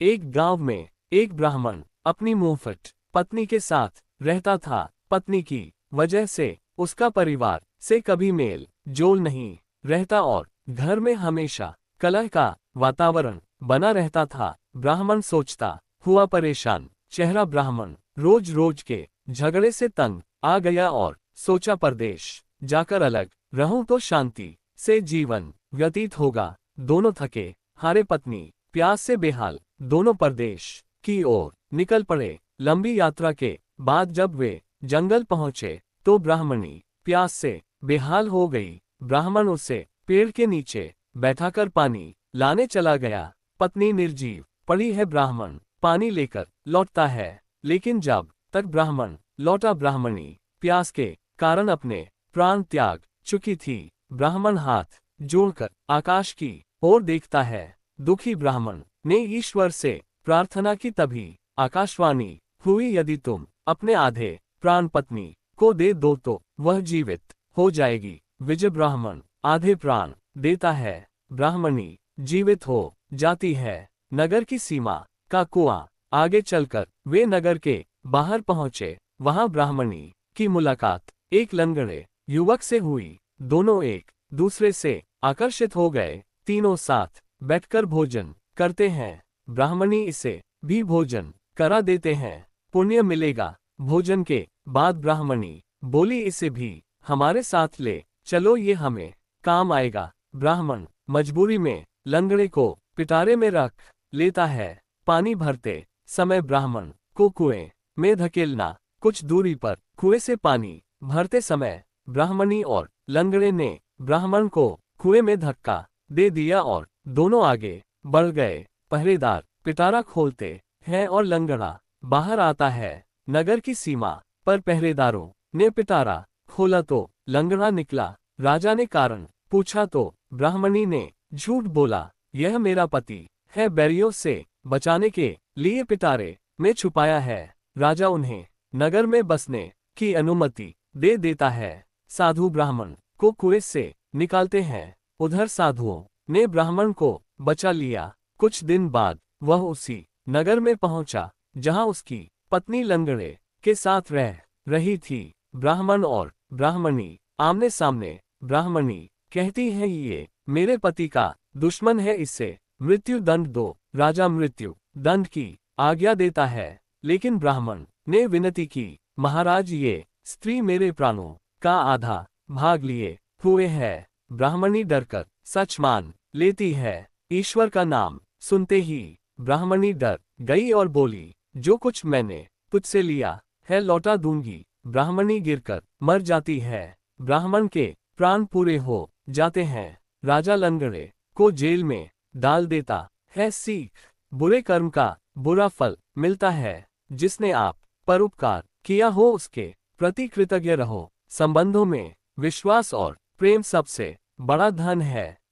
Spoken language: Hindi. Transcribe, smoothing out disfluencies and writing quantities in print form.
एक गांव में एक ब्राह्मण अपनी मुंहफट पत्नी के साथ रहता था। पत्नी की वजह से उसका परिवार से कभी मेल जोल नहीं रहता और घर में हमेशा कलह का वातावरण बना रहता था। ब्राह्मण सोचता हुआ परेशान चेहरा ब्राह्मण रोज रोज के झगड़े से तंग आ गया और सोचा परदेश जाकर अलग रहूं तो शांति से जीवन व्यतीत होगा। दोनों थके हारे पत्नी प्यास से बेहाल दोनों परदेश की ओर निकल पड़े। लंबी यात्रा के बाद जब वे जंगल पहुंचे तो ब्राह्मणी प्यास से बेहाल हो गई। ब्राह्मण उसे पेड़ के नीचे बैठाकर पानी लाने चला गया। पत्नी निर्जीव पड़ी है। ब्राह्मण पानी लेकर लौटता है, लेकिन जब तक ब्राह्मण लौटा ब्राह्मणी प्यास के कारण अपने प्राण त्याग चुकी थी। ब्राह्मण हाथ जोड़कर आकाश की ओर देखता है। दुखी ब्राह्मण ने ईश्वर से प्रार्थना की, तभी आकाशवाणी हुई, यदि तुम अपने आधे प्राण पत्नी को दे दो तो वह जीवित हो जाएगी। विजय ब्राह्मण आधे प्राण देता है, ब्राह्मणी जीवित हो जाती है। नगर की सीमा का कुआं आगे चलकर वे नगर के बाहर पहुंचे। वहां ब्राह्मणी की मुलाकात एक लंगड़े युवक से हुई। दोनों एक दूसरे से आकर्षित हो गए। तीनों साथ बैठकर भोजन करते हैं। ब्राह्मणी इसे भी भोजन करा देते हैं, पुण्य मिलेगा। भोजन के बाद ब्राह्मणी बोली, इसे भी हमारे साथ ले चलो, ये हमें काम आएगा। ब्राह्मण मजबूरी में लंगड़े को पिटारे में रख लेता है। पानी भरते समय ब्राह्मण को कुएं में धकेलना। कुछ दूरी पर कुएं से पानी भरते समय ब्राह्मणी और लंगड़े ने ब्राह्मण को कुएं में धक्का दे दिया और दोनों आगे बढ़ गए। पहरेदार पिटारा खोलते हैं और लंगड़ा बाहर आता है। नगर की सीमा पर पहरेदारों ने पिटारा खोला तो लंगड़ा निकला। राजा ने कारण पूछा तो ब्राह्मणी ने झूठ बोला, यह मेरा पति है, बैरियों से बचाने के लिए पिटारे में छुपाया है। राजा उन्हें नगर में बसने की अनुमति दे देता है। साधु ब्राह्मण को कुएं से निकालते हैं। उधर साधुओं ने ब्राह्मण को बचा लिया। कुछ दिन बाद वह उसी नगर में पहुंचा जहां उसकी पत्नी लंगड़े के साथ रह रही थी। ब्राह्मण और ब्राह्मणी आमने सामने। ब्राह्मणी कहती है, ये मेरे पति का दुश्मन है, इससे मृत्यु दंड दो। राजा मृत्यु दंड की आज्ञा देता है, लेकिन ब्राह्मण ने विनती की, महाराज ये स्त्री मेरे प्राणों का आधा भाग लिए हुए है। ब्राह्मणी डरकर सच मान लेती है। ईश्वर का नाम सुनते ही ब्राह्मणी डर गई और बोली, जो कुछ मैंने तुझसे लिया है लौटा दूंगी। ब्राह्मणी गिरकर मर जाती है। ब्राह्मण के प्राण पूरे हो जाते हैं। राजा लंगड़े को जेल में डाल देता है। सीख, बुरे कर्म का बुरा फल मिलता है। जिसने आप पर उपकार किया हो उसके प्रति कृतज्ञ रहो। संबंधों में विश्वास और प्रेम सबसे बड़ा धन है।